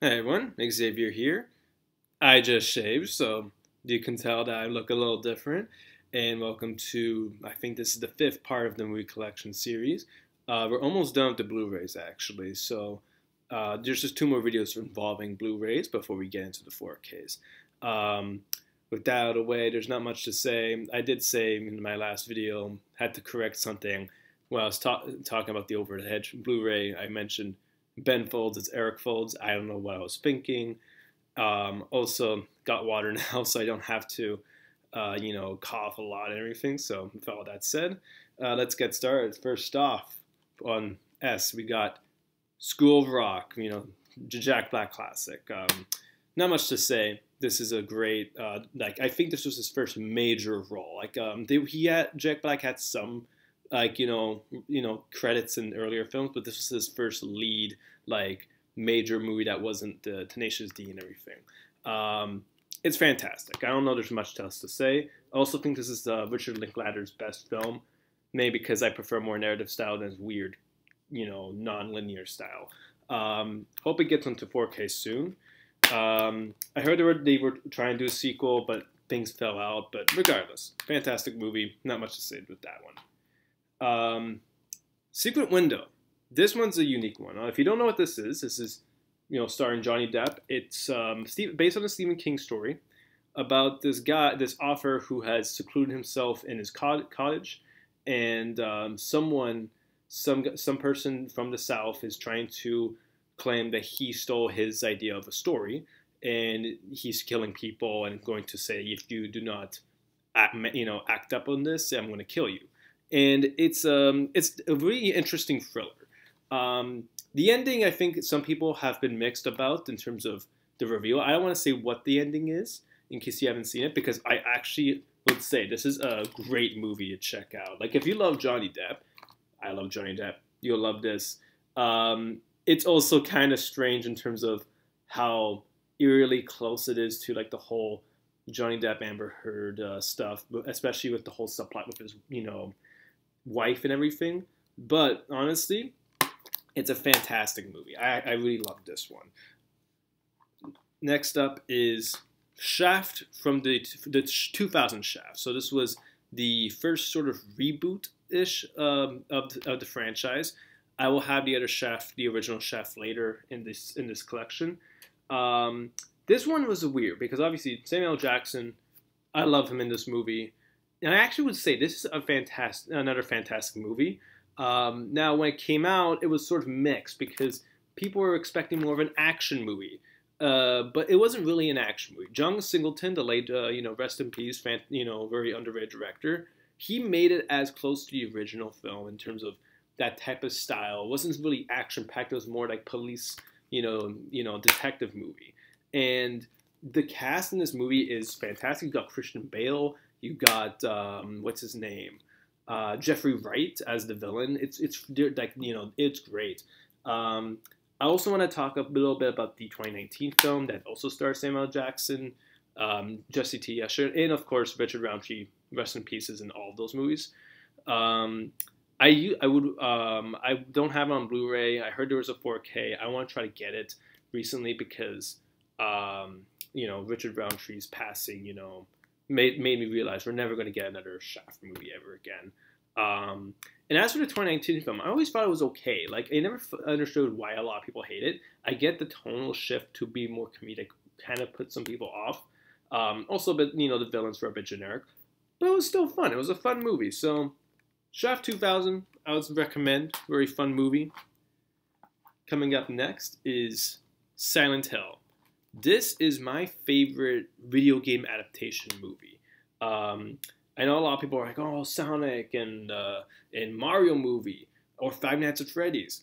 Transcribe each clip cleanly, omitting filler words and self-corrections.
Hey everyone, Xavier here. I just shaved, so you can tell that I look a little different. And welcome to, I think this is the fifth part of the movie collection series. We're almost done with the Blu-rays actually, so there's just two more videos involving Blu-rays before we get into the 4Ks. Um, with that out of the way, there's not much to say. I did say in my last video, had to correct something when I was talking about the over-the-hedge Blu-ray. I mentioned Ben Folds, it's Eric Folds. I don't know what I was thinking. Also, got water now, so I don't have to, cough a lot and everything. So, with all that said, let's get started. First off, on S, we got School of Rock, Jack Black classic. Not much to say. This is a great, I think this was his first major role. Jack Black had some credits in earlier films, but this was his first lead major movie that wasn't the Tenacious D and everything. It's fantastic. I don't know there's much else to say. I also think this is Richard Linklater's best film, maybe because I prefer more narrative style than his weird, non-linear style. Hope it gets into 4K soon. I heard they were trying to do a sequel, but things fell out. But regardless, fantastic movie. Not much to say with that one. Secret Window. This one's a unique one. If you don't know what this is, starring Johnny Depp. It's based on a Stephen King story about this author who has secluded himself in his cottage, and some person from the South is trying to claim that he stole his idea of a story, and he's killing people and going to say, if you do not act up on this, I'm going to kill you. And it's a really interesting thriller. The ending, I think some people have been mixed about in terms of the reveal. I don't want to say what the ending is in case you haven't seen it, because I actually would say this is a great movie to check out. Like, if you love Johnny Depp, I love Johnny Depp, you'll love this. It's also kind of strange in terms of how eerily close it is to the whole Johnny Depp Amber Heard stuff, especially with the whole subplot with his wife and everything. But honestly, it's a fantastic movie. I really love this one. Next up is Shaft from the 2000 Shaft. So this was the first sort of reboot-ish of the franchise. I will have the other Shaft, the original Shaft, later in this collection. This one was weird because obviously Samuel L. Jackson, I love him in this movie, and I actually would say this is another fantastic movie. Now, when it came out, it was sort of mixed because people were expecting more of an action movie, but it wasn't really an action movie. John Singleton, the late, rest in peace, very underrated director, he made it as close to the original film in terms of that type of style. It wasn't really action-packed. It was more like police, detective movie. And the cast in this movie is fantastic. You got Christian Bale. You got what's his name? Jeffrey Wright as the villain. It's great. I also want to talk a little bit about the 2019 film that also stars Samuel L. Jackson, Jesse T. Escher, and of course Richard Roundtree. Rest in pieces in all of those movies. I don't have it on Blu-ray. I heard there was a 4K. I want to try to get it recently because Richard Roundtree's passing, made me realize we're never going to get another Shaft movie ever again. And as for the 2019 film, I always thought it was okay. I never understood why a lot of people hate it. I get the tonal shift to be more comedic kind of put some people off. Also, but the villains were a bit generic, but it was still fun. It was a fun movie. So Shaft 2000, I would recommend. Very fun movie. Coming up next is Silent Hill. This is my favorite video game adaptation movie. I know a lot of people are like, oh, Sonic and Mario movie or Five Nights at Freddy's.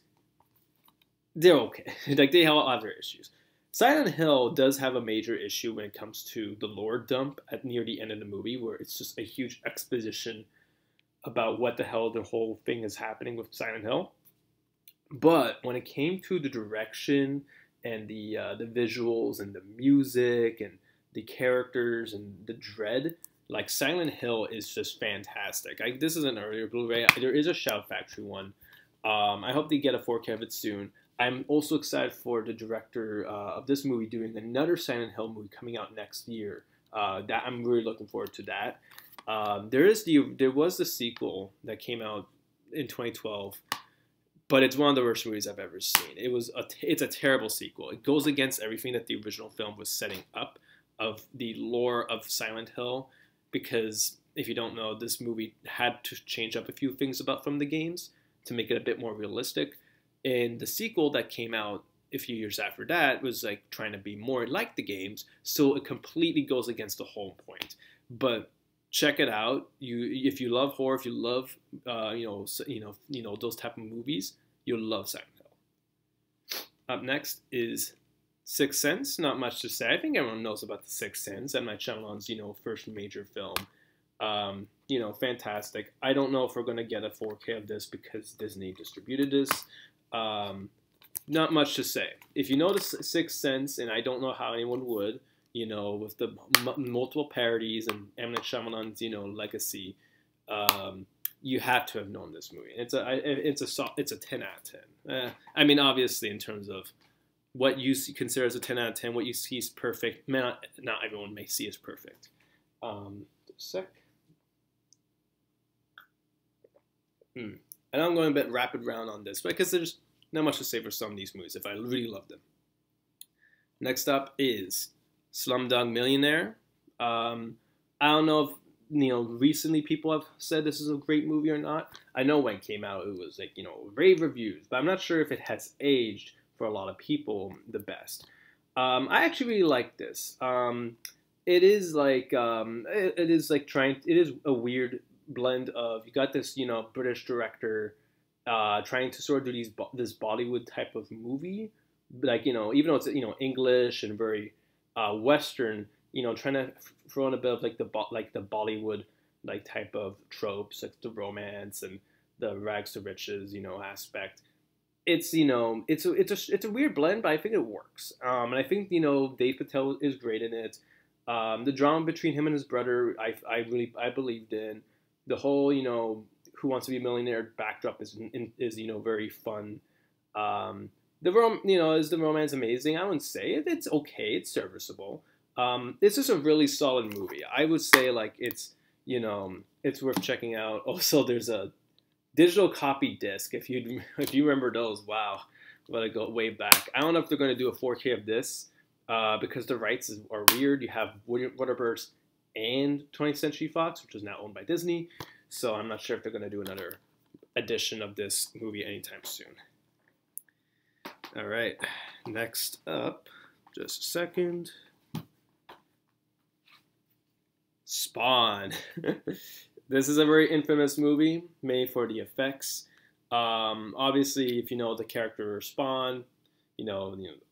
They're okay. They have other issues. Silent Hill does have a major issue when it comes to the lore dump near the end of the movie, where it's just a huge exposition about what the hell the whole thing is happening with Silent Hill. But when it came to the direction and the visuals and the music and the characters and the dread, Silent Hill is just fantastic. This is an earlier Blu-ray. There is a Shout Factory one. I hope they get a 4K of it soon. I'm also excited for the director of this movie doing another Silent Hill movie coming out next year. That I'm really looking forward to that. There was the sequel that came out in 2012, but it's one of the worst movies I've ever seen. It's a terrible sequel. It goes against everything that the original film was setting up of the lore of Silent Hill, because if you don't know, this movie had to change up a few things from the games to make it a bit more realistic. And the sequel that came out a few years after that was like trying to be more like the games, so it completely goes against the whole point. But check it out. If you love horror, if you love those type of movies, you'll love Silent Hill. Up next is Sixth Sense. Not much to say. I think everyone knows about the Sixth Sense. M. Night Shyamalan's first major film. Fantastic. I don't know if we're gonna get a 4K of this because Disney distributed this. Not much to say. If you know the Sixth Sense, and I don't know how anyone would, with the multiple parodies and M. Night Shyamalan's, legacy, you have to have known this movie. It's a 10 out of 10. I mean, obviously, in terms of what you consider as a 10 out of 10, what you see is perfect. Not everyone may see as perfect. Sec. And I'm going a bit rapid round on this because there's not much to say for some of these movies if I really love them. Next up is Slumdog Millionaire. I don't know if recently people have said this is a great movie or not. I know when it came out it was like rave reviews, but I'm not sure if it has aged for a lot of people the best. I actually really like this. It is a weird blend of, you got this British director trying to sort of do this Bollywood type of movie, like even though it's English and very Western, trying to throw in a bit of like the Bollywood like type of tropes, like the romance and the rags to riches aspect. It's it's a weird blend, but I think it works. And I think Dave Patel is great in it. The drama between him and his brother, I believed in. The whole Who Wants to Be a Millionaire backdrop is very fun. Is the romance amazing? I wouldn't say it. It's okay. It's serviceable. It's just a really solid movie. I would say like it's worth checking out. Also, there's a digital copy disc. If you remember those, wow, let it go way back. I don't know if they're going to do a 4K of this because the rights are weird. You have Warner Bros. And 20th Century Fox, which is now owned by Disney. So I'm not sure if they're going to do another edition of this movie anytime soon. All right, next up, just a second. Spawn. This is a very infamous movie made for the effects. Obviously, if you know the character Spawn,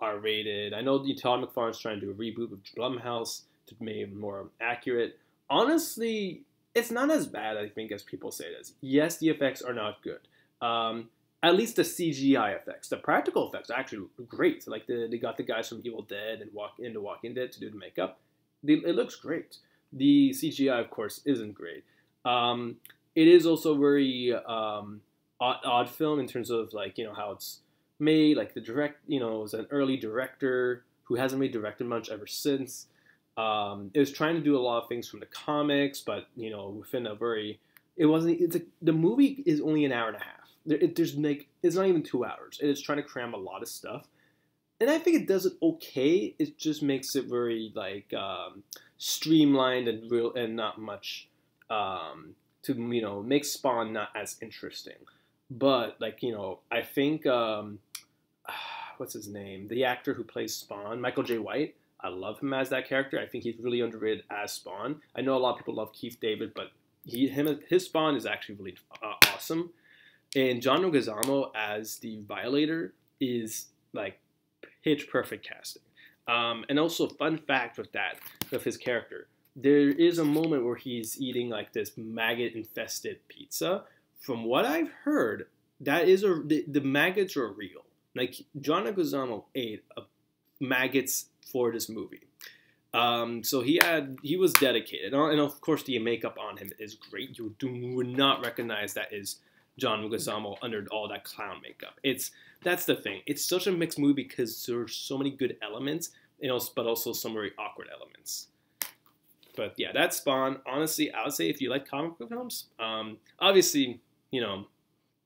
R-rated. I know Todd McFarlane's trying to do a reboot with Blumhouse to make it more accurate. Honestly, it's not as bad, I think, as people say it is. Yes, the effects are not good. At least the CGI effects. The practical effects are actually great. Like they got the guys from Evil Dead and Walking Dead to do the makeup. It looks great. The CGI, of course, isn't great. It is also very odd film in terms of how it's made. Like it was an early director who hasn't really directed much ever since. It was trying to do a lot of things from the comics, but within a very, the movie is only an hour and a half. It's not even 2 hours. It is trying to cram a lot of stuff, and I think it does it okay. It just makes it very streamlined and real, and not much to make Spawn not as interesting. But I think what's his name? The actor who plays Spawn, Michael J. White. I love him as that character. I think he's really underrated as Spawn. I know a lot of people love Keith David, but his Spawn is actually really awesome. And John Leguizamo as the Violator is pitch perfect casting. And also, fun fact with his character, there is a moment where he's eating this maggot infested pizza. From what I've heard, the maggots are real. John Leguizamo ate maggots for this movie. So he was dedicated. And of course the makeup on him is great. You would not recognize that is John Leguizamo under all that clown makeup. That's the thing. It's such a mixed movie because there's so many good elements, but also some very awkward elements. But yeah, that's Spawn. Honestly, I would say if you like comic book films, obviously,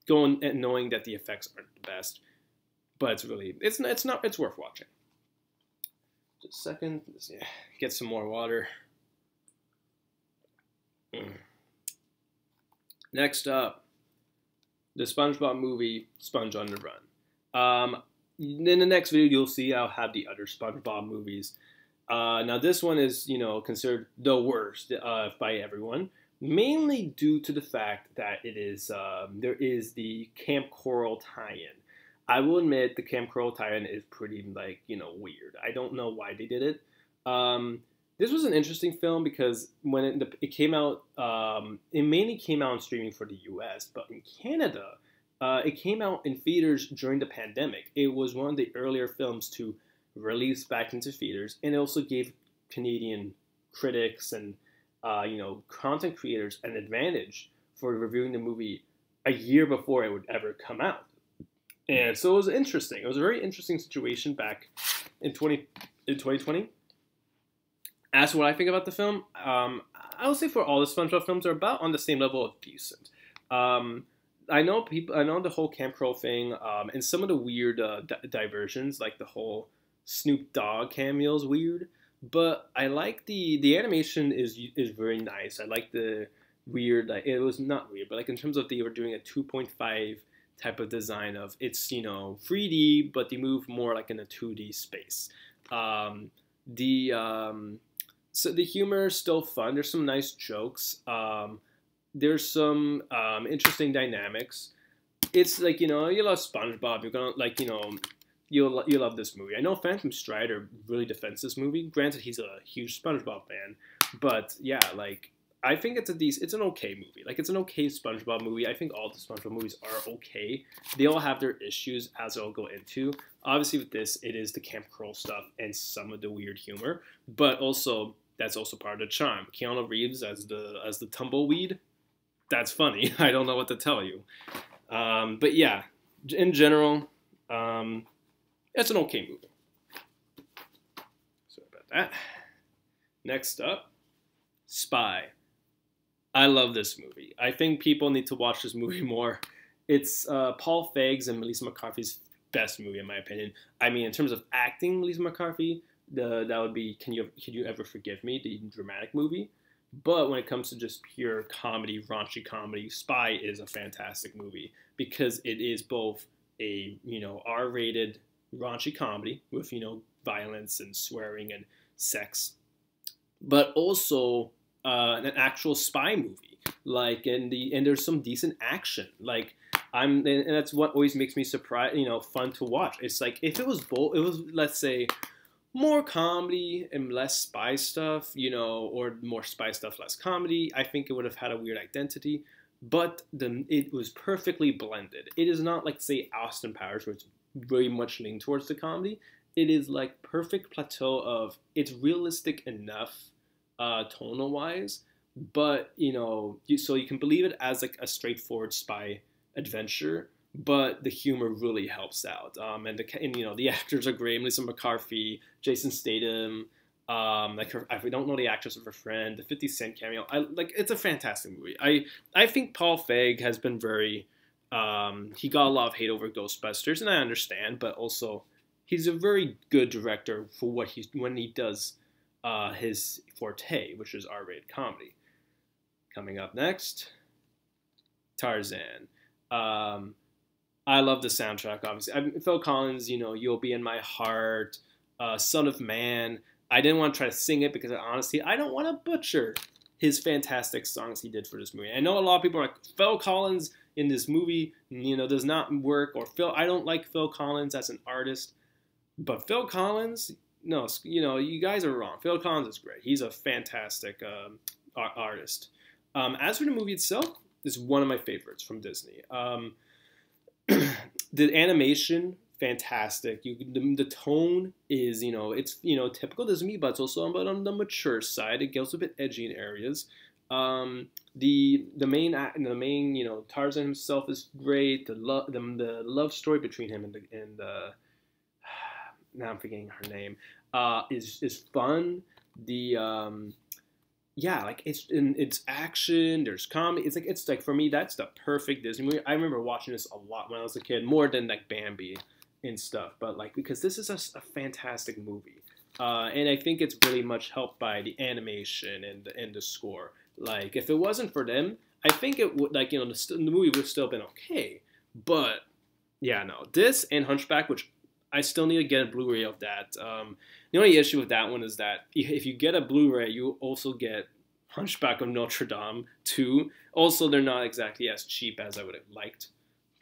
going and knowing that the effects aren't the best, but it's worth watching. Just a second, get some more water. Next up, the SpongeBob movie, Sponge on the Run. In the next video, you'll see I'll have the other SpongeBob movies. Now this one is, considered the worst by everyone, mainly due to the fact that it is there is the Camp Coral tie-in. I will admit the Camp Coral tie-in is pretty weird. I don't know why they did it. This was an interesting film because when it came out, it mainly came out on streaming for the U.S., but in Canada, it came out in theaters during the pandemic. It was one of the earlier films to release back into theaters, and it also gave Canadian critics and content creators an advantage for reviewing the movie a year before it would ever come out. And so it was interesting. It was a very interesting situation back in 2020. As for what I think about the film, I would say for all the SpongeBob films are about on the same level of decent. I know the whole Camp Crow thing, and some of the weird diversions, like the whole Snoop Dogg cameo is weird. But I like the animation is very nice. I like the weird, it was not weird, but in terms of they were doing a 2.5 type of design of it's 3D, but they move more in a 2D space. So the humor is still fun. There's some nice jokes. There's some interesting dynamics. It's you love SpongeBob. You're gonna you'll love this movie. I know Phantom Strider really defends this movie. Granted, he's a huge SpongeBob fan, but yeah, I think it's an okay movie. It's an okay SpongeBob movie. I think all the SpongeBob movies are okay. They all have their issues, as I'll go into. Obviously, with this, it is the Camp Curl stuff and some of the weird humor, but also that's also part of the charm. Keanu Reeves as the tumbleweed. That's funny. I don't know what to tell you. But yeah, in general, it's an okay movie. Sorry about that. Next up, Spy. I love this movie. I think people need to watch this movie more. It's Paul Feig's and Melissa McCarthy's best movie, in my opinion. I mean, in terms of acting, Melissa McCarthy, that would be Can You Ever Forgive Me, the dramatic movie. But when it comes to just pure comedy, raunchy comedy, Spy is a fantastic movie because it is both a R-rated raunchy comedy with violence and swearing and sex, but also an actual spy movie. And there's some decent action. And that's what always makes me fun to watch. It's if it was both, it was, let's say, more comedy and less spy stuff, or more spy stuff, less comedy, I think it would have had a weird identity. But it was perfectly blended. It is not say Austin Powers, where it's very much leaned towards the comedy. It is perfect plateau of it's realistic enough, tonal wise, but so you can believe it as a straightforward spy adventure. But the humor really helps out, and the actors are great. Melissa McCarthy, Jason Statham, I don't know the actress of her friend, the 50 Cent cameo. It's a fantastic movie. I think Paul Feig has been very, he got a lot of hate over Ghostbusters, and I understand, but also he's a very good director for when he does his forte, which is R-rated comedy. Coming up next, Tarzan. I love the soundtrack, obviously. Phil Collins, You'll Be in My Heart, Son of Man. I didn't want to try to sing it because, honestly, I don't want to butcher his fantastic songs he did for this movie. I know a lot of people are like, Phil Collins in this movie, does not work, or I don't like Phil Collins as an artist. But Phil Collins, no, you guys are wrong. Phil Collins is great. He's a fantastic artist. As for the movie itself, it's one of my favorites from Disney. The animation, fantastic. The tone is, it's typical Disney, but it's also on the mature side. It gets a bit edgy in areas. The main Tarzan himself is great. The love story between him and the now I'm forgetting her name is fun. The Yeah, like it's action. There's comedy. It's like for me that's the perfect Disney movie. I remember watching this a lot when I was a kid, more than like Bambi and stuff. But like because this is a fantastic movie, and I think it's really much helped by the animation and the score. Like if it wasn't for them, I think it would the movie would have still been okay. But yeah, no, this and Hunchback, which I still need to get a Blu-ray of that. The only issue with that one is that if you get a Blu-ray, you also get Hunchback of Notre Dame too. Also, they're not exactly as cheap as I would have liked.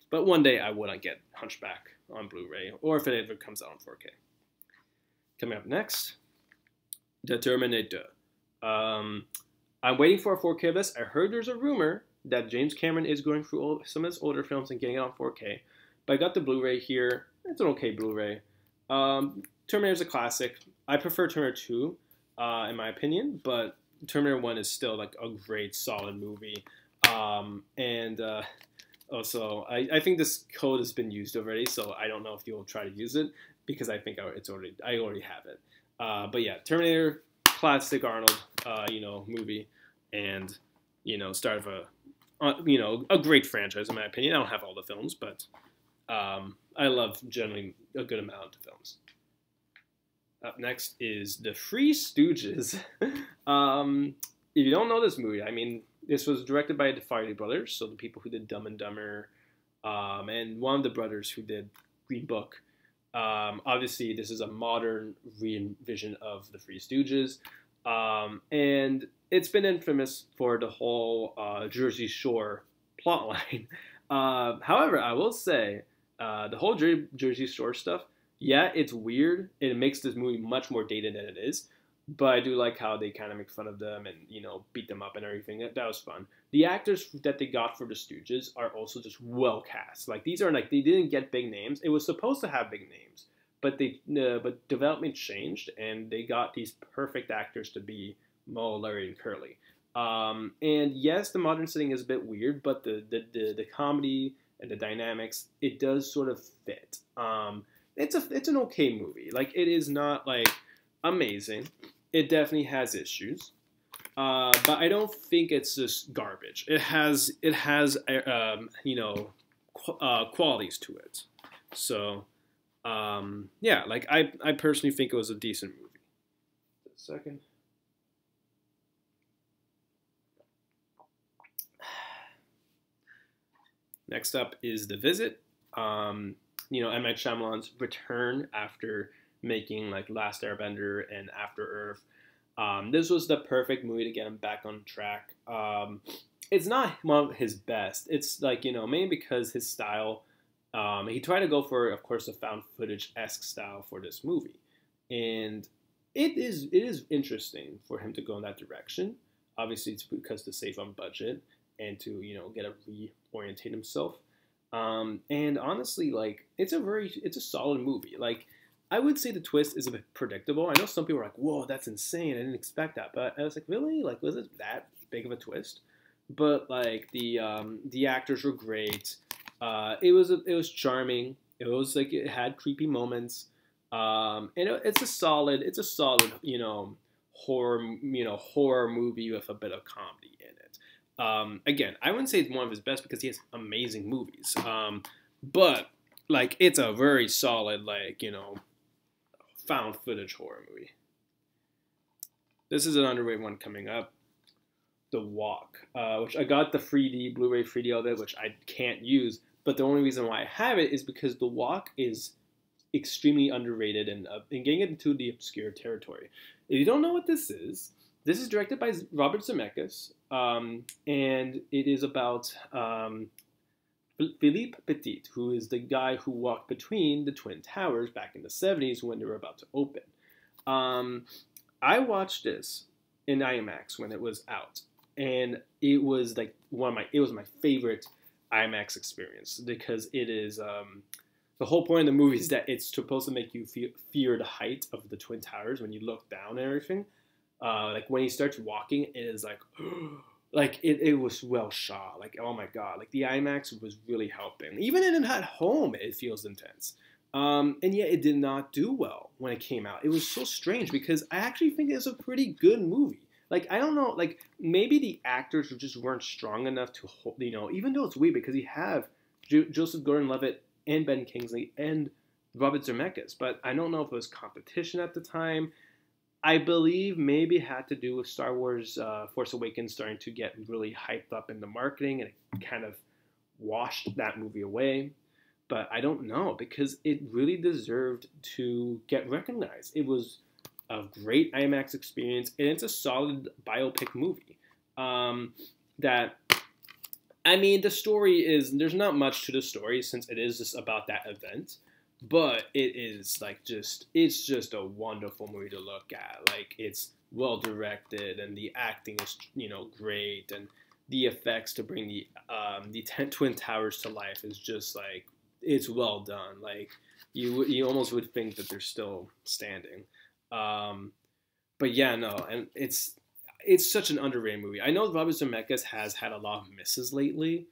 But one day I want to get Hunchback on Blu-ray, or if it ever comes out on 4K. Coming up next, The Terminator. I'm waiting for a 4K of this. I heard there's a rumor that James Cameron is going through some of his older films and getting it on 4K. But I got the Blu-ray here. It's an okay Blu-ray. Terminator's a classic. I prefer Terminator 2, in my opinion, but Terminator 1 is still like a great, solid movie. Also, I think this code has been used already, so I don't know if you'll try to use it because I think I already have it. But yeah, Terminator, classic Arnold, movie, and start of a great franchise in my opinion. I don't have all the films, but I love generally a good amount of films. Up next is the Three Stooges. If you don't know this movie, I mean, this was directed by the Farrelly brothers, so the people who did Dumb and Dumber, and one of the brothers who did Green Book. Obviously, this is a modern re-envision of the Three Stooges, and it's been infamous for the whole Jersey Shore plotline. However, I will say the whole Jersey Shore stuff, yeah, it's weird. It makes this movie much more dated than it is. But I do like how they kind of make fun of them and, beat them up and everything. That was fun. The actors that they got for the Stooges are also just well cast. Like, these are they didn't get big names. It was supposed to have big names. But but development changed, and they got these perfect actors to be Moe, Larry, and Curly. And yes, the modern setting is a bit weird, but the comedy and the dynamics, it does sort of fit. It's an okay movie. Like, it is not like amazing. It definitely has issues, but I don't think it's just garbage. It has qualities to it. So yeah, like I personally think it was a decent movie. Just a second. Next up is The Visit. M. Night Shyamalan's return after making like Last Airbender and After Earth. This was the perfect movie to get him back on track. It's not one of his best. It's like, mainly because his style, he tried to go for, of course, a found footage-esque style for this movie. And it is interesting for him to go in that direction. Obviously, it's because to save on budget and to, get a reorientate himself. And honestly, like, it's a solid movie. Like, I would say the twist is a bit predictable. I know some people are like, whoa, that's insane. I didn't expect that. But I was like, really? Like, was it that big of a twist? But, like, the actors were great. It was charming. It was, like, it had creepy moments. And it's a solid, horror movie with a bit of comedy in it. Again, I wouldn't say it's one of his best because he has amazing movies. But, like, it's a very solid, like, found footage horror movie. This is an underrated one coming up. The Walk, which I got the 3D, Blu-ray 3D of it, which I can't use. But the only reason why I have it is because The Walk is extremely underrated and getting it into the obscure territory. If you don't know what this is directed by Robert Zemeckis, and it is about Philippe Petit, who is the guy who walked between the Twin Towers back in the 70s when they were about to open. I watched this in IMAX when it was out, and it was like it was my favorite IMAX experience because it is the whole point of the movie is that it's supposed to make you fear the height of the Twin Towers when you look down and everything. Like when he starts walking, it is like like it was well shot. Like, oh my god, like the IMAX was really helping. Even in at home, it feels intense. And yet it did not do well when it came out. It was so strange because I actually think it's a pretty good movie. Like, I don't know, like maybe the actors just weren't strong enough to hold, even though it's weird because you have Joseph Gordon-Levitt and Ben Kingsley and Robert Zemeckis, but I don't know if it was competition at the time. I believe maybe it had to do with Star Wars Force Awakens starting to get really hyped up in the marketing, and it kind of washed that movie away. But I don't know, because it really deserved to get recognized. It was a great IMAX experience, and it's a solid biopic movie. That, I mean, the story is, there's not much to the story since it is just about that event. But it is like it's just a wonderful movie to look at. Like, it's well directed, and the acting is great, and the effects to bring the Twin Towers to life is just like, it's well done. Like, you almost would think that they're still standing. But yeah, no, and it's such an underrated movie. I know Robert Zemeckis has had a lot of misses lately,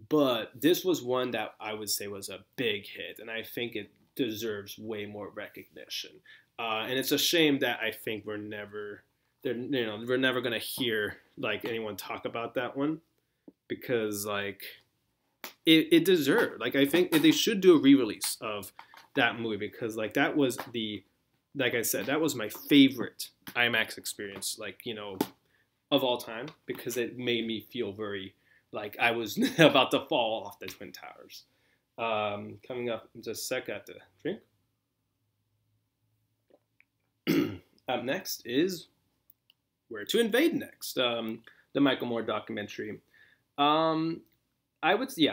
but this was one that I would say was a big hit, and I think it deserves way more recognition. And it's a shame that I think we're never gonna hear like anyone talk about that one, because like it deserved. Like, I think they should do a re-release of that movie, because like that was like I said, that was my favorite IMAX experience, like, of all time, because it made me feel very like I was about to fall off the Twin Towers. Coming up in just a sec, I have to drink. Up next is Where to Invade Next, the Michael Moore documentary. Like obviously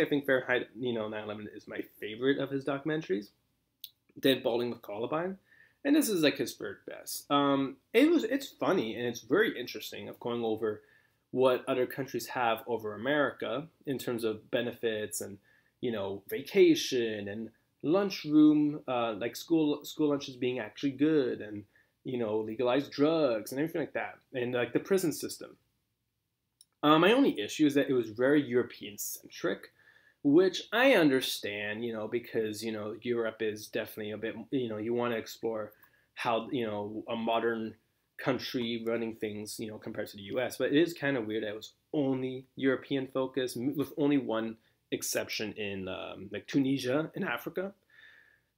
I think Fahrenheit 9/11 is my favorite of his documentaries. Then Balding with Columbine, and this is like his third best. It's funny and it's very interesting of going over what other countries have over America in terms of benefits and vacation and lunchroom, like school lunches being actually good, and legalized drugs and everything like that, and like the prison system. My only issue is that it was very European centric, which I understand, because Europe is definitely a bit, you want to explore how a modern country running things, compared to the U.S. But it is kind of weird that it was only European focused, with only one exception in like Tunisia in Africa.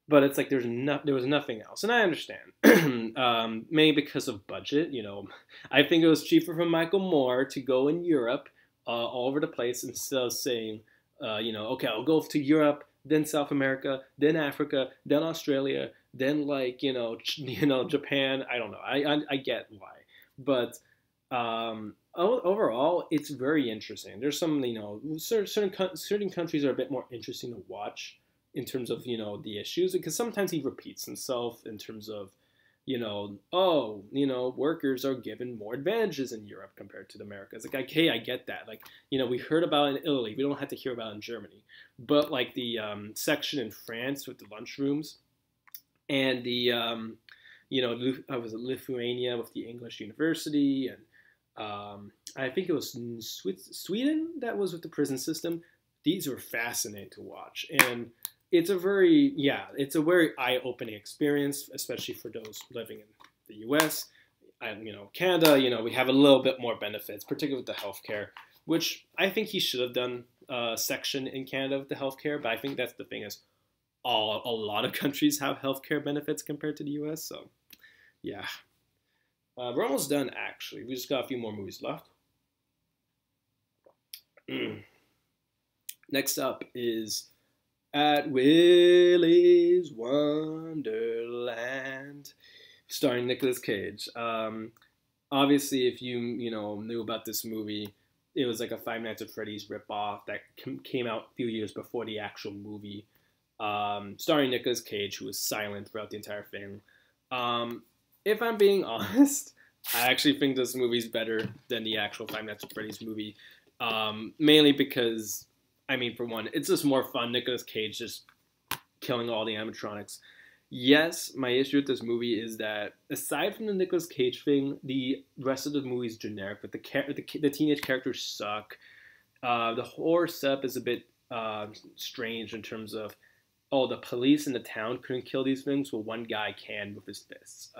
But it's like there was nothing else, and I understand. Maybe because of budget, I think it was cheaper for Michael Moore to go in Europe, all over the place, instead of saying, okay, I'll go to Europe, then South America, then Africa, then Australia, then like Japan. I don't know. I get why, but overall, it's very interesting. There's some certain countries are a bit more interesting to watch in terms of the issues, because sometimes he repeats himself in terms of workers are given more advantages in Europe compared to the Americas. Like, okay, I get that. Like, we heard about it in Italy. We don't have to hear about it in Germany. But like the section in France with the lunchrooms, and the was it Lithuania with the English university, and I think it was Sweden that was with the prison system. These were fascinating to watch, and it's a very eye-opening experience, especially for those living in the U.S. And Canada, we have a little bit more benefits, particularly with the healthcare, which I think he should have done a section in Canada with the healthcare. But I think that's the thing, is a lot of countries have healthcare benefits compared to the U.S. So yeah, we're almost done. Actually, we just got a few more movies left. Next up is At Willy's Wonderland, starring Nicolas Cage. Obviously, if you knew about this movie, it was like a Five Nights at Freddy's ripoff that came out a few years before the actual movie, starring Nicolas Cage, who was silent throughout the entire thing. If I'm being honest, I actually think this movie's better than the actual Five Nights at Freddy's movie, mainly because, for one, it's just more fun. Nicolas Cage just killing all the animatronics. Yes, my issue with this movie is that aside from the Nicolas Cage thing, the rest of the movie is generic. But the teenage characters suck. The horror setup is a bit strange in terms of, oh, the police in the town couldn't kill these things, well, one guy can with his fists.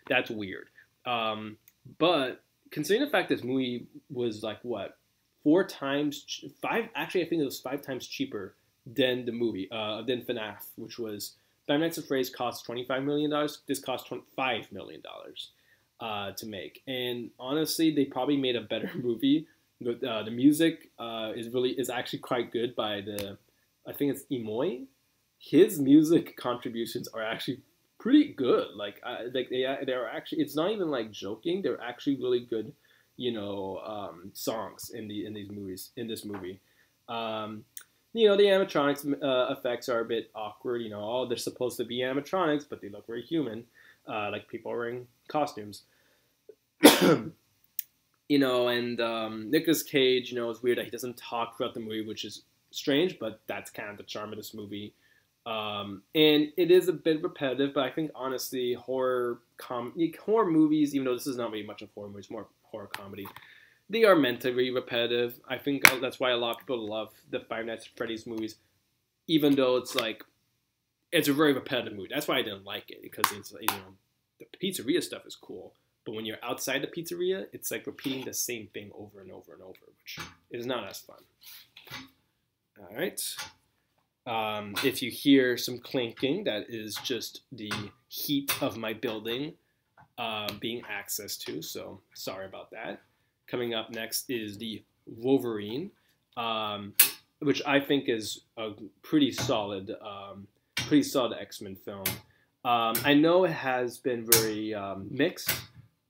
That's weird. But considering the fact this movie was like what, five? Actually, I think it was 5 times cheaper than the movie, than FNAF, which was Five Nights at Freddy's cost $25 million. This cost $5 million to make, and honestly, they probably made a better movie. The music is actually quite good by I think it's Imoy. His music contributions are actually pretty good. They're actually, it's not even like joking. They're actually really good, songs in this movie. The animatronics effects are a bit awkward. They're supposed to be animatronics, but they look very human, like people wearing costumes. And Nicolas Cage, it's weird that he doesn't talk throughout the movie, which is strange, but that's kind of the charm of this movie. And it is a bit repetitive, but I think honestly, horror movies, even though this is not really much of horror movie, it's more horror comedy, they are meant to be repetitive. I think that's why a lot of people love the Five Nights at Freddy's movies, even though it's a very repetitive movie. That's why I didn't like it, because it's the pizzeria stuff is cool. But when you're outside the pizzeria, it's like repeating the same thing over and over and over, which is not as fun. All right. If you hear some clinking, that is just the heat of my building being accessed to, so sorry about that. Coming up next is the Wolverine, which I think is a pretty solid X-Men film. I know it has been very mixed.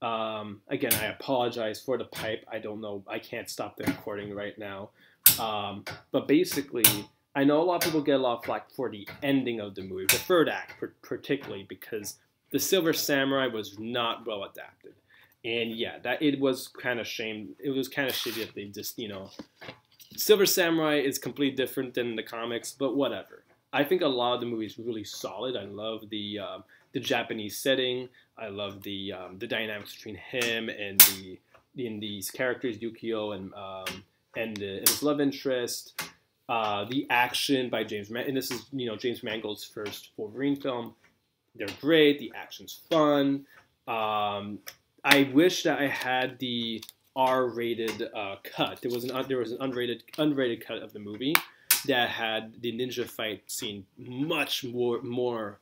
Again, I apologize for the pipe. I don't know. I can't stop the recording right now. But basically, I know a lot of people get a lot of flack for the ending of the movie, the third act particularly, because the Silver Samurai was not well adapted. And yeah, it was kind of shame. It was kind of shitty that they just, Silver Samurai is completely different than the comics, but whatever. I think a lot of the movie is really solid. I love the Japanese setting. I love the dynamics between him and these characters, Yukio and his love interest. The action by James and this is James Mangold's first Wolverine film. They're great. The action's fun. I wish that I had the R-rated cut. There was an unrated cut of the movie that had the ninja fight scene much more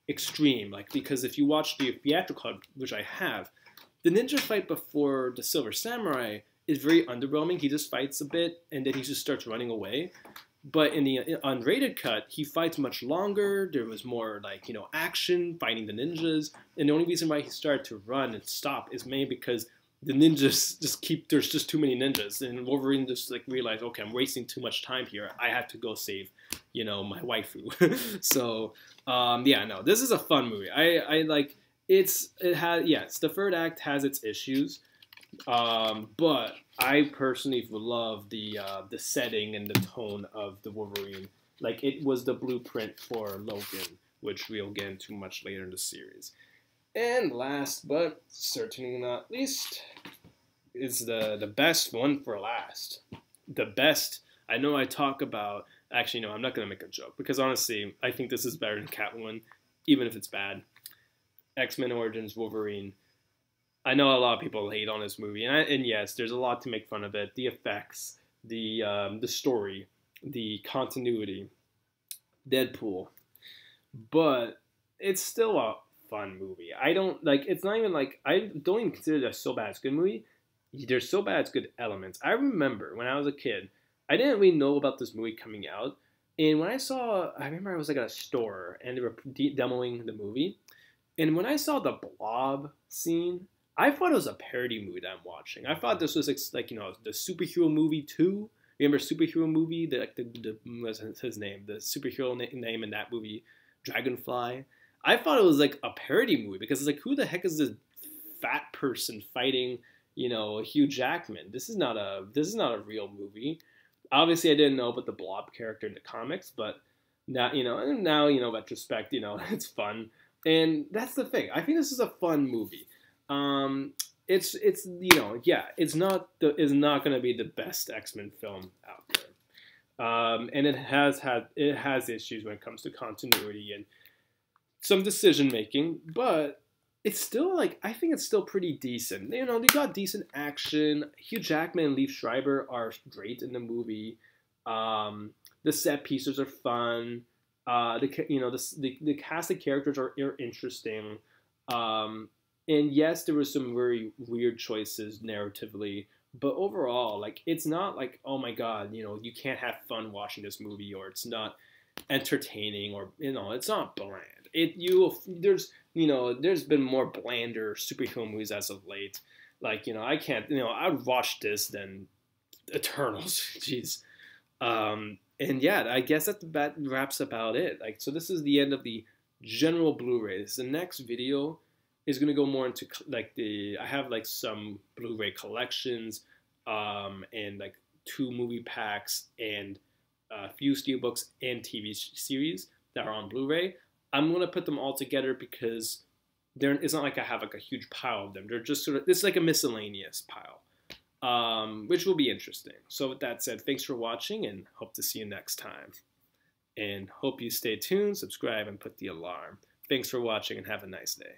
extreme. Because if you watch the theatrical cut, which I have, the ninja fight before the Silver Samurai is very underwhelming. He just fights a bit and then he just starts running away. But in the unrated cut, he fights much longer. There was more action, fighting the ninjas. And the only reason why he started to run and stop is mainly because the ninjas there's just too many ninjas. And Wolverine just realized, okay, I'm wasting too much time here. I have to go save, my waifu. So, this is a fun movie. The third act has its issues. But I personally love the setting and the tone of the Wolverine. It was the blueprint for Logan, which we'll get into much later in the series. And last, but certainly not least, is the best one for last. The best. I know I talk about. Actually, no, I'm not gonna make a joke because honestly, I think this is better than Catwoman, even if it's bad. X-Men Origins Wolverine. I know a lot of people hate on this movie, and yes, there's a lot to make fun of it. The effects, the story, the continuity, Deadpool, but it's still a fun movie. It's not even I don't even consider it a so bad it's good movie. There's so bad it's good elements. I remember when I was a kid, I didn't really know about this movie coming out, and when I remember I was at a store and they were demoing the movie, and when I saw the blob scene, I thought it was a parody movie that I'm watching. I thought this was the superhero movie 2. Remember superhero movie? What's his name? The superhero name in that movie, Dragonfly. I thought it was a parody movie because it's who the heck is this fat person fighting, Hugh Jackman? This is not a real movie. Obviously, I didn't know about the Blob character in the comics, but Now, and now, retrospect, it's fun. And that's the thing. I think this is a fun movie. It's yeah, it's not going to be the best X-Men film out there. And it has issues when it comes to continuity and some decision making, but it's still like, I think it's still pretty decent. They got decent action. Hugh Jackman and Liev Schreiber are great in the movie. The set pieces are fun. The cast of characters are interesting. And yes, there were some very weird choices narratively, but overall, like, it's not like, oh my god, you can't have fun watching this movie, or it's not entertaining, or it's not bland. There's been more blander superhero movies as of late. Like, I can't, I'd watch this than Eternals. Jeez. And yeah, I guess that wraps about it. Like, so this is the end of the general Blu-rays. The next video is going to go more into like I have like some Blu-ray collections, and like 2 movie packs and a few steelbooks and TV series that are on Blu-ray. I'm going to put them all together because it's not like I have like a huge pile of them. They're just sort of, it's like a miscellaneous pile, which will be interesting. So with that said, thanks for watching, and hope to see you next time. And hope you stay tuned, subscribe, and put the alarm. Thanks for watching, and have a nice day.